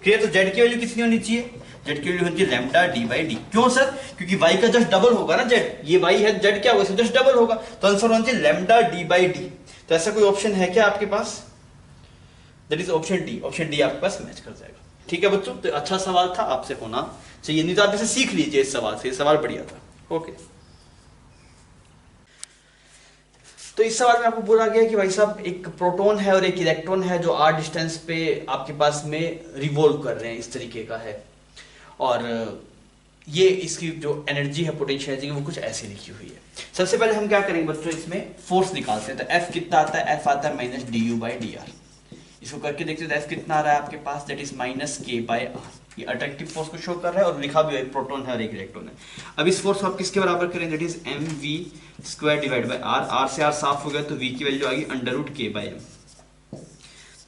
क्लियर? तो z की वैल्यू कितनी होनी चाहिए? z की वैल्यू होनी चाहिए λ/d। क्यों सर? क्योंकि y का जस्ट डबल होगा ना z, ये y है, z क्या होगा, जस्ट डबल होगा, तो आंसर होना चाहिए λ/d/d। तो ऐसा कोई ऑप्शन है क्या आपके पास? That is option D, option D आपके पास मैच कर जाएगा। ठीक है बच्चों, तो अच्छा सवाल था, आपसे होना चाहिए, नहीं तो आप इसे सीख लीजिए इस सवाल से, सवाल बढ़िया था। ओके, तो इस सवाल में आपको बोला गया कि भाई साहब एक प्रोटॉन है और एक इलेक्ट्रॉन है जो r डिस्टेंस पे आपके पास में रिवॉल्व कर रहे हैं, इस तरीके का है, और ये इसकी जो एनर्जी है, पोटेंशियल एनर्जी, वो कुछ ऐसी लिखी हुई है। सबसे पहले हम क्या करेंगे बच्चों, इसमें फोर्स निकालते हैं। तो F कितना आता है? F आता है -du/dr। इसको करके देखते हैं, F कितना आ रहा है आपके पास, दैट इज -k/r। ये अट्रैक्टिव फोर्स को शो कर रहा है और लिखा भी है, एक प्रोटॉन है और एक इलेक्ट्रॉन है। अब इस फोर्स को आप किसके बराबर करें, that is mv² divide by r। r से r साफ हो गया तो v की वैल्यू आ गई √k/m।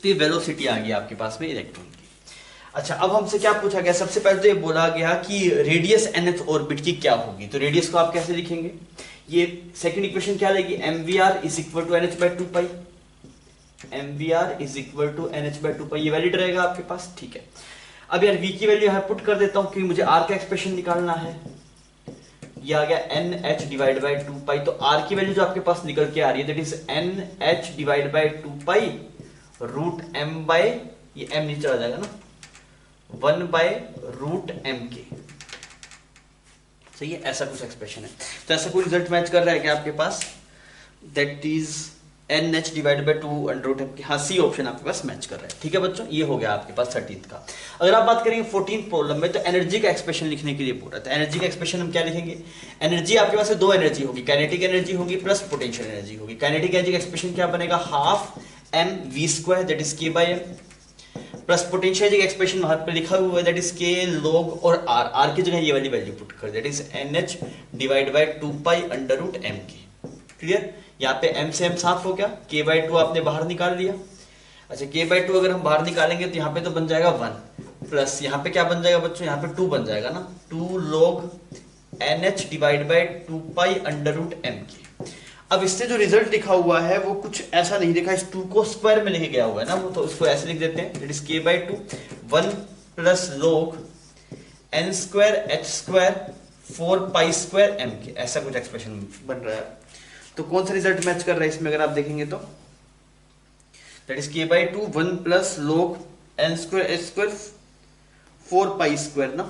तो ये वेलोसिटी आ गई आपके पास में इलेक्ट्रॉन की। अच्छा, अब हमसे क्या पूछा गया? सबसे पहले तो ये बोला गया कि रेडियस nth ऑर्बिट की क्या होगी, तो रेडियस को आप कैसे लिखेंगे? ये सेकंड इक्वेशन क्या लेगी, mvr is equal to nh/2π, mvr is equal to nh/2π, ये वैलिड रहेगा आपके पास। ठीक है, अब यार v की वैल्यू यहां पुट कर देता हूं क्योंकि मुझे r का एक्सप्रेशन निकालना है। ये आ गया nh/2π, तो r की वैल्यू जो आपके पास निकल के आ रही है दैट इज nh/2π √m/, ये m नीचे आ जाएगा ना, 1/√mk। सही है, ऐसा कुछ एक्सप्रेशन है। तो ऐसा कोई रिजल्ट मैच कर रहा है क्या आपके पास, दैट इज nh/2 हाँ, सी ऑप्शन आपके पास मैच कर रहा है। ठीक है बच्चों, ये हो गया आपके पास 13th का। अगर आप बात करेंगे 14th प्रॉब्लम में, तो एनर्जी का एक्सप्रेशन लिखने के लिए बोला था। एनर्जी का एक्सप्रेशन हम क्या लिखेंगे? एनर्जी आपके पास दो एनर्जी होगी, काइनेटिक एनर्जी होगी प्लस पोटेंशियल एनर्जी होगी। काइनेटिक एनर्जी का एक्सप्रेशन क्या बनेगा, half mv² that is k/m, plus potential energy का एक्सप्रेशन वहां पे लिखा हुआ है दैट इज k log और r की जगह ये वाली वैल्यू पुट कर, that is nh/2π √mk। Clear? यहाँ पे m से m साफ हो गया, k/2 आपने बाहर निकाल लिया। अच्छा, k/2 अगर हम बाहर निकालेंगे तो यहाँ पे तो बन जाएगा 1, प्लस यहाँ पे क्या बन जाएगा बच्चों, यहाँ पे 2 बन जाएगा ना, 2 log nh/2π √mk। अब इससे जो रिजल्ट लिखा हुआ है वो कुछ ऐसा नहीं लिखा, इस 2 को स्क्वायर में लेके गया हुआ है ना वो, तो उसको ऐसे लिख देते हैं, that is k/2 1 plus log n² h² 4π² mk, ऐसा कुछ एक्सप्रेशन बन रहा है। तो कौन सा रिजल्ट मैच कर रहा है इसमें अगर आप देखेंगे तो, that is k/2 1 plus log n² h² 4π² ना,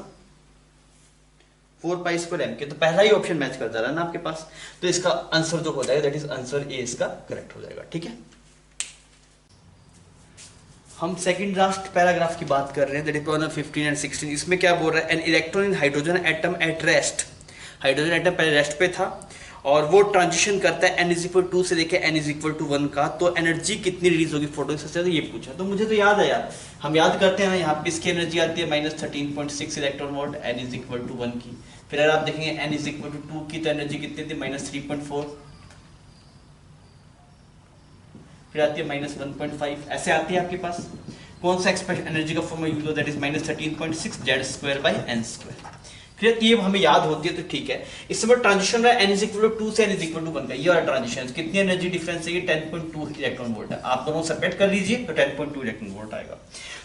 4π² mk। तो पहला ही ऑप्शन मैच कर जा रहा है ना आपके पास, तो इसका आंसर जो हो जाएगा दैट इज आंसर ए इसका करेक्ट हो जाएगा। ठीक है, हम सेकंड लास्ट पैराग्राफ की बात कर रहे हैं, दैट इज प्रॉब्लम 15 एंड 16। इसमें क्या बोल रहा है, an electron in hydrogen atom at rest. Hydrogen atom पहले रेस्ट पे था और वो ट्रांजिशन करता है n=2 से लेके n=1 का, तो एनर्जी कितनी रिलीज होगी फोटोन से, तो ये पूछा। तो मुझे तो याद है यार, हम याद करते हैं यहाँ पे इसकी एनर्जी आती है -13.6 इलेक्ट्रॉन वोल्ट n=1 की। फिर अगर आप देखेंगे n=2 की तो एनर्जी कितनी थी, -3.4, फिर आती है -1.5, ऐसे आती है आपके पास। कौन सा एक्सप्रेशन एनर्जी का फॉर्मूला यूज होता है, दैट इज -13.6 z²/n²। फिर ये हमें याद होती है तो ठीक है। इस समय ट्रांजिशन रहा है n=2 से n=1 का, ये वाला ट्रांजिशन कितनी एनर्जी डिफरेंस है, ये 10.2 इलेक्ट्रॉन वोल्ट है। आप दोनों सेपरेट कर लीजिए तो 10.2 इलेक्ट्रॉन वोल्ट आएगा।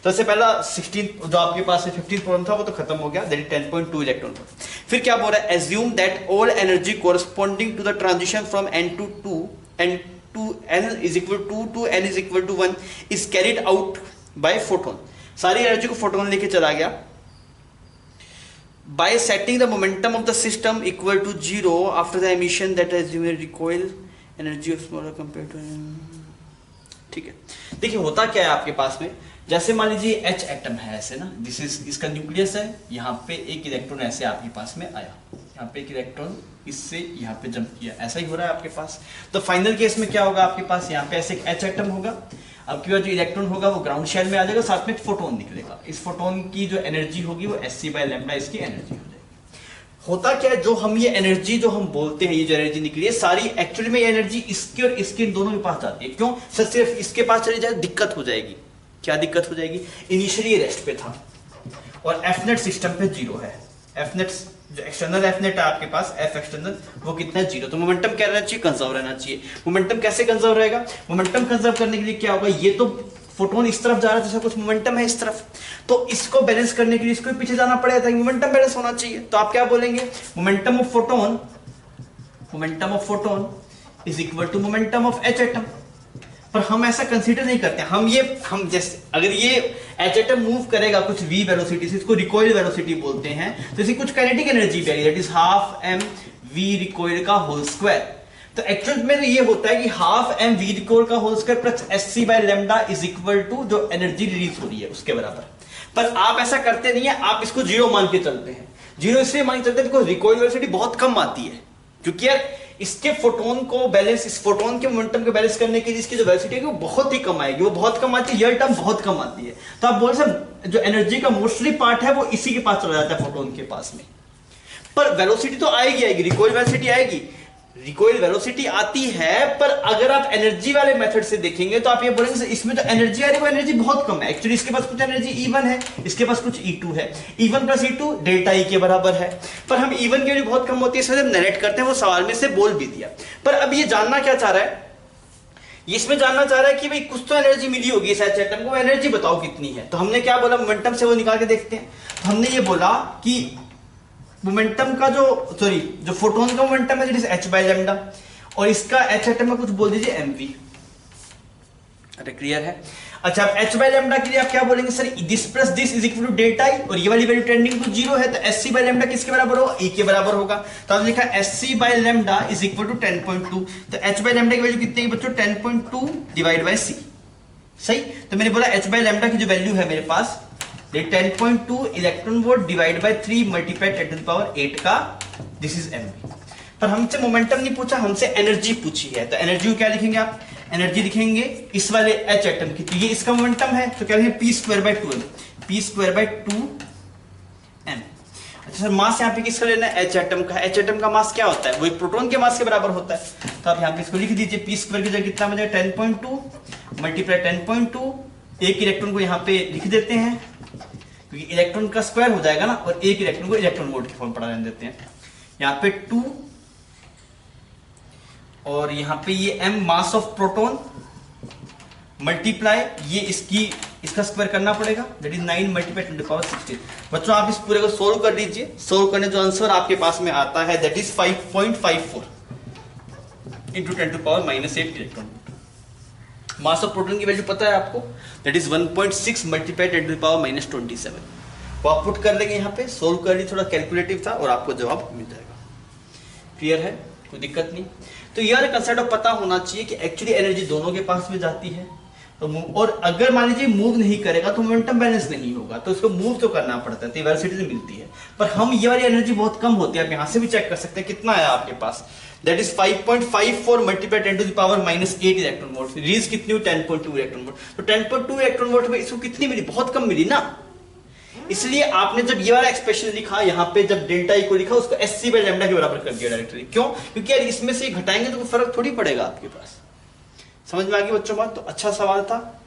तो सबसे पहला 16 जो आपके पास 15 प्रॉब्लम था वो तो खत्म हो गया, दैट इज 10.2 इलेक्ट्रॉन वोल्ट। फिर क्या बोल रहा है, assume that all energy corresponding to the transition from n to 2 and to n=2 to n=1 is carried out by photon। सारी एनर्जी को फोटोन लेके चला गया। By setting the momentum of the system equal to 0 after the emission that assumes recoil energy of smaller compared to। ठीक है, देखिए होता क्या है आपके पास में, जैसे मान लीजिए H एटम है ऐसे ना, दिस इज इसका न्यूक्लियस है, यहाँ पे एक इलेक्ट्रॉन ऐसे आपके पास में आया, यहाँ पे एक इलेक्ट्रॉन इससे यहाँ पे जंप किया, ऐसा ही हो रहा है आपके पास। तो फाइनल केस में क्या होगा आपके पास, यहाँ पे ऐसे एक H एटम होगा, अब की बार जो इलेक्ट्रॉन होगा वो ग्राउंड शेल में आ जाएगा, साथ में फोटोन निकलेगा। इस फोटोन की जो एनर्जी होगी वो hc/λ इसकी एनर्जी हो जाएगी। होता क्या है, जो हम ये एनर्जी जो हम बोलते हैं, ये जो एनर्जी निकली है सारी एक्चुअली में ये एनर्जी इसके और इसके दोनों के पास जाती है। क्यों सर, सिर्फ इसके पास चली जाए दिक्कत हो जाएगी। क्या दिक्कत हो जाएगी, इनिशियली रेस्ट पे था और एफ नेट सिस्टम पे 0 है। एफ नेट जो एक्सटर्नल एफ नेट है आपके पास, एफ एक्सटर्नल, वो कितना है 0। तो मोमेंटम क्या रहना चाहिए, कंजर्व रहना चाहिए। मोमेंटम कैसे कंजर्व रहेगा, मोमेंटम कंजर्व करने के लिए क्या होगा, ये तो फोटोन इस तरफ जा रहा है, जैसे कुछ मोमेंटम है इस तरफ, तो इसको बैलेंस करने के लिए इसको पीछे जाना पड़ेगा ताकि मोमेंटम बैलेंस होना चाहिए। तो आप क्या बोलेंगे, momentum of photon is equal to momentum of H atom. पर हम ऐसा कंसीडर नहीं करते, हम जैसे अगर ये एच एटम मूव करेगा कुछ v वेलोसिटी से, इसको रिकॉइल वेलोसिटी बोलते हैं, तो इसी कुछ काइनेटिक एनर्जी भी that is half m v recoil का होल स्क्वायर। तो एक्चुअल में ये होता है कि हाफ m v रिकॉइल का whole square plus sc by lambda is equal to जो एनर्जी रिलीज हो रही है उसके बराबर। पर आप ऐसा करते नहीं है, आप इसको 0 मान के चलते हैं। 0 इसलिए मान के चलते हैं बिकॉज रिकॉइल वेलोसिटी बहुत कम आती है, क्योंकि यार इसके फोटोन को बैलेंस, इस फोटोन के मोमेंटम को बैलेंस करने के लिए इसकी जो वेलोसिटी है वो बहुत ही कम आएगी, वो बहुत कम आती है, ये टर्म बहुत कम आती है। तो आप बोल सकते जो एनर्जी का मोस्टली पार्ट है वो इसी के पास चला जाता है, फोटोन के पास में। पर वेलोसिटी तो आएगी, रिकॉइल वेलोसिटी आएगी, रिकॉइल वेलोसिटी आती है। पर अगर आप एनर्जी वाले मेथड से देखेंगे तो आप ये बोलेंगे इसमें जो एनर्जी आ रही है वो एनर्जी बहुत कम है। एक्चुअली इसके पास कुछ एनर्जी E1 है, इसके पास कुछ E2 है, E1 plus E2 delta E के बराबर है। पर हम E1 की वैल्यू बहुत कम होती है, इसमें जब नरेट करते हैं वो सवाल में से बोल भी दिया। पर अब ये जानना क्या चाह रहा है, इसमें जानना चाह रहा है कि भाई कुछ तो एनर्जी मिली होगी इस एटम को, एनर्जी बताओ कितनी है। तो हमने क्या बोला, मोमेंटम से वो निकाल के देखते हैं। तो हमने ये बोला कि मोमेंटम का जो फोटोन का मोमेंटम है h बाय लैम्डा, और इसका h एटम में कुछ बोल दीजिए mv। अरे क्लियर है। अच्छा, अब h बाय लैम्डा के लिए आप क्या बोलेंगे, sir this plus this is equal to delta E, और ये वाली वैल्यू टेंडिंग टू 0 है, तो sc बाय लैम्डा किसके बराबर होगा, e के बराबर होगा। तो आपने लिखा sc by lambda is equal to 10.2। तो h बाय लैम्डा की वैल्यू कितनी है बच्चों, 10.2 डिवाइड बाय c। सही। तो मैंने बोला h बाय लैम्डा की जो वैल्यू है मेरे पास 10.2 electron volt divide by 3 multiply 10 to the power 8 का, दिस इज mv। पर हमसे मोमेंटम नहीं पूछा, हमसे एनर्जी पूछी है। तो एनर्जी को क्या लिखेंगे आप, एनर्जी लिखेंगे इस वाले h एटम की, तो ये इसका मोमेंटम है, तो क्या लिखेंगे p square by 2m, p square by 2m। अच्छा सर, मास यहाँ पे किसका लेना है, h एटम का। h एटम का मास क्या होता है, वो एक प्रोटॉन के मास के बराबर होता है। तो आप यहाँ पे इसको लिख दीजिए, p स्क्वायर की जगह कितना बचेगा 10.2 मल्टीप्लाई 10.2, एक इलेक्ट्रॉन को यहाँ पे लिख देते हैं क्योंकि इलेक्ट्रॉन का स्क्वायर हो जाएगा ना, और एक इलेक्ट्रॉन को इलेक्ट्रॉन वोल्ट की फॉर्म पढ़ा रहने देते हैं। यहाँ पे 2 और यहाँ पे ये m mass of proton multiply ये इसका स्क्वायर करना पड़ेगा, that is 9 multiply 10 to the power 16। बच्चों आप इस पूरे को सोल्व कर दीजिए, सोल्व करने जो आंसर आपके पास में आता है that is 5.54 into 10 to power -8 electron. Mass of proton की वैल्यू पता है आपको, that is 1.6 multiply 10 to the power -27। वो आप पुट कर लेंगे यहाँ पे, सोल्व कर लीजिए, थोड़ा कैलकुलेटिव था और आपको जवाब मिल जाएगा। क्लियर है, कोई दिक्कत नहीं। तो यार कंसेप्ट पता होना चाहिए कि एक्चुअली एनर्जी दोनों के पास में जाती है, तो और अगर मान लीजिए मूव नहीं करेगा तो मोमेंटम बैलेंस नहीं होगा, तो इसको मूव तो करना पड़ता है, तो वेलोसिटी से मिलती है। पर हम ये वाली एनर्जी बहुत कम होती है, आप यहाँ से भी चेक कर सकते हैं कितना है आपके पास, that is 5.54 multiply 10 to the power -8 electron volt. Release कितनी हुई 10.2 इलेक्ट्रॉन वोल्ट। तो 10.2 इलेक्ट्रॉन वोल्ट में इसको कितनी मिली, बहुत कम मिली ना। इसलिए आपने जब ये वाला एक्सप्रेशन लिखा, यहाँ पे जब डेल्टा ई को लिखा, उसको sc बाय लैम्डा के बराबर कर दिया डायरेक्टली। क्यों, क्योंकि यार इसमें से घटाएंगे तो कोई फर्क थोड़ी पड़ेगा आपके पास। समझ में आ गई बच्चों बात। तो अच्छा सवाल था,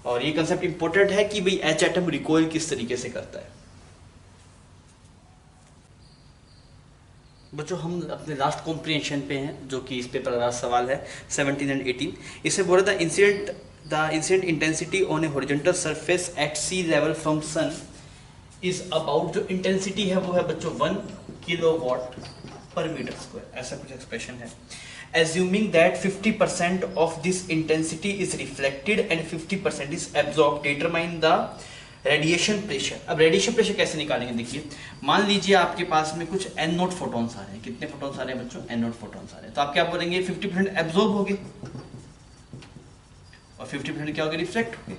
और ये कंसेप्ट इंपॉर्टेंट है कि भाई एच एटम रिकॉइल किस तरीके से करता है। बच्चों हम अपने लास्ट कॉम्प्रिहेंशन पे हैं, जो कि इस पेपर का लास्ट सवाल है 17 एंड 18। इसे बोला था the incident intensity on a horizontal surface at sea level from sun is about, जो इंटेंसिटी है वो है बच्चों 1 किलोवाट पर मीटर स्क्वायर, ऐसा कुछ एक्सप्रेशन है। Assuming that 50% of this intensity is reflected and 50% is absorbed, determine the radiation pressure। अब radiation pressure कैसे निकालेंगे, देखिए मान लीजिए आपके पास में कुछ n नॉट फोटॉन्स आ रहे हैं। कितने फोटॉन्स आ रहे हैं बच्चों, n नॉट फोटॉन्स आ रहे हैं। तो आप क्या बोलेंगे 50% एब्जॉर्ब हो गए और 50% क्या हो गए, रिफ्लेक्ट हो गए।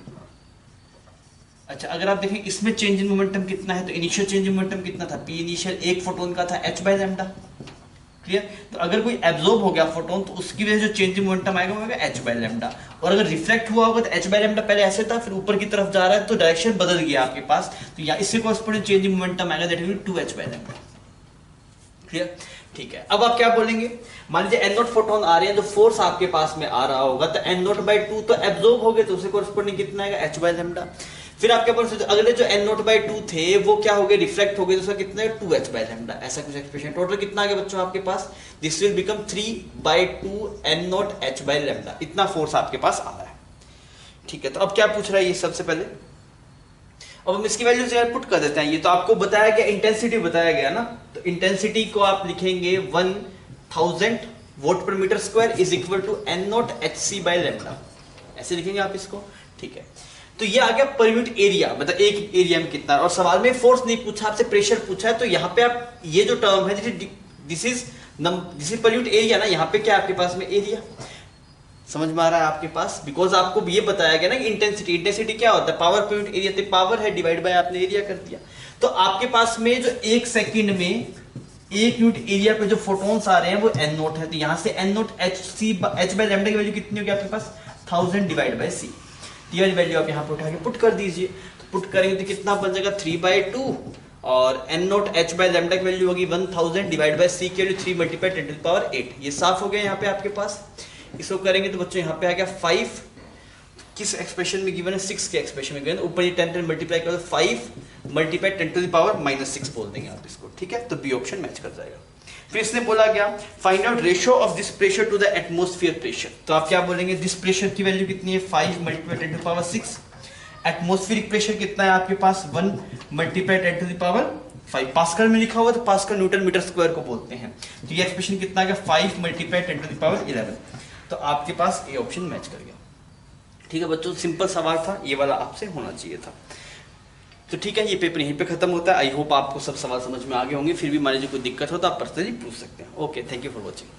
अच्छा, अगर आप देखें इसमें चेंज इन मोमेंटम कितना है, तो इनिशियल चेंज इन मोमेंटम कितना था, पी इनिशियल एक फोटोन का था h बाय लैम्डा। क्लियर। तो अगर कोई एब्जॉर्ब हो गया फोटोन तो उसकी वजह से जो चेंज इन मोमेंटम आएगा वो होगा h बाय लैम्डा। और अगर रिफ्लेक्ट हुआ होगा तो h बाय लैम्डा पहले ऐसे था, फिर ऊपर की तरफ जा रहा है तो डायरेक्शन बदल गया आपके पास, तो या इससे कॉरेस्पॉन्डिंग चेंज इन मोमेंटम आएगा, that will 2h by lambda. Clear, ठीक है। अब आप क्या बोलेंगे, मान लीजिए n नॉट फोटोन आ रहे हैं, तो फोर्स आपके पास में आ रहा होगा, तो n नॉट बाय 2 तो एब्जॉर्ब हो गए, तो उससे कॉरेस्पॉन्डिंग कितना आएगा, h बाय लैम्डा। फिर आपके पास अगले जो n नॉट बाई 2 थे वो क्या हो गए, रिफ्लेक्ट हो गए, दूसरा कितना है 2h बाई लैम्डा, ऐसा कुछ एक्सप्रेशन। टोटल कितना आ गया बच्चों आपके पास, this will become 3/2 n not h by lambda, इतना फोर्स आपके पास आ रहा है। ठीक है, तो अब क्या पूछ रहा है ये सबसे पहले, अब हम इसकी वैल्यू जो पुट कर देते हैं। ये तो आपको बताया गया, इंटेंसिटी बताया गया ना, तो इंटेंसिटी को आप लिखेंगे 1000 watt per metre square is equal to n nought hc by lambda, ऐसे लिखेंगे आप इसको। ठीक है, तो ये आ गया पर यूनिट एरिया, मतलब एक एरिया में कितना। और सवाल में फोर्स नहीं पूछा, आपसे प्रेशर पूछा है, तो यहाँ पे आप ये जो टर्म है this is per unit area ना, यहाँ पे क्या आपके पास में एरिया, समझ में आ रहा है आपके पास, बिकॉज आपको ये बताया गया ना कि इंटेंसिटी क्या होता है, पावर पर यूनिट एरिया, तो पावर है डिवाइड बाय आपने एरिया कर दिया। तो आपके पास में जो एक सेकंड में एक यूनिट एरिया पे जो फोटॉन्स आ रहे हैं वो n नॉट है, तो यहाँ से n not h by lambda की वैल्यू कितनी होगी आपके पास 1000 डिवाइड बाय c, ये वाली वैल्यू आप यहाँ पे उठा के पुट कर दीजिए। तो पुट करेंगे तो कितना बन जाएगा 3/2 और n not h by lambda की वैल्यू होगी 1000 डिवाइड बाय c की value 3 multiply 10 to the power 8। ये साफ हो गया यहाँ पे आपके पास। इसको करेंगे तो बच्चों यहाँ पे आ गया 5, किस एक्सप्रेशन में गिवन है 6 के एक्सप्रेशन में गिवन, ऊपर ये 10 मल्टीप्लाई करो 5 मल्टीप्लाई 10 टू द पावर -6 बोल देंगे आप इसको। ठीक है, तो बी ऑप्शन मैच कर जाएगा। फिर इसने बोला गया find out ratio of this pressure to the atmosphere pressure, तो आप क्या बोलेंगे, दिस प्रेशर की वैल्यू कितनी है 5 multiply 10 to the power 6, atmospheric pressure कितना है आपके पास 1 multiply 10 to the power 5, pascal में लिखा हुआ तो पास्कल न्यूटन मीटर स्क्वायर को बोलते हैं। तो ये एक्सप्रेशन कितना आ गया 5 मल्टीप्लाई 10 टू द पावर 11, तो आपके पास ए ऑप्शन मैच कर गया। ठीक है बच्चों, सिंपल सवाल था, ये वाला आपसे होना चाहिए था। तो ठीक है, ये पेपर यहीं पे खत्म होता है। आई होप आपको सब सवाल समझ में आ गए होंगे, फिर भी मान लीजिए कोई दिक्कत हो तो आप पर्सनली पूछ सकते हैं। Okay, thank you for watching.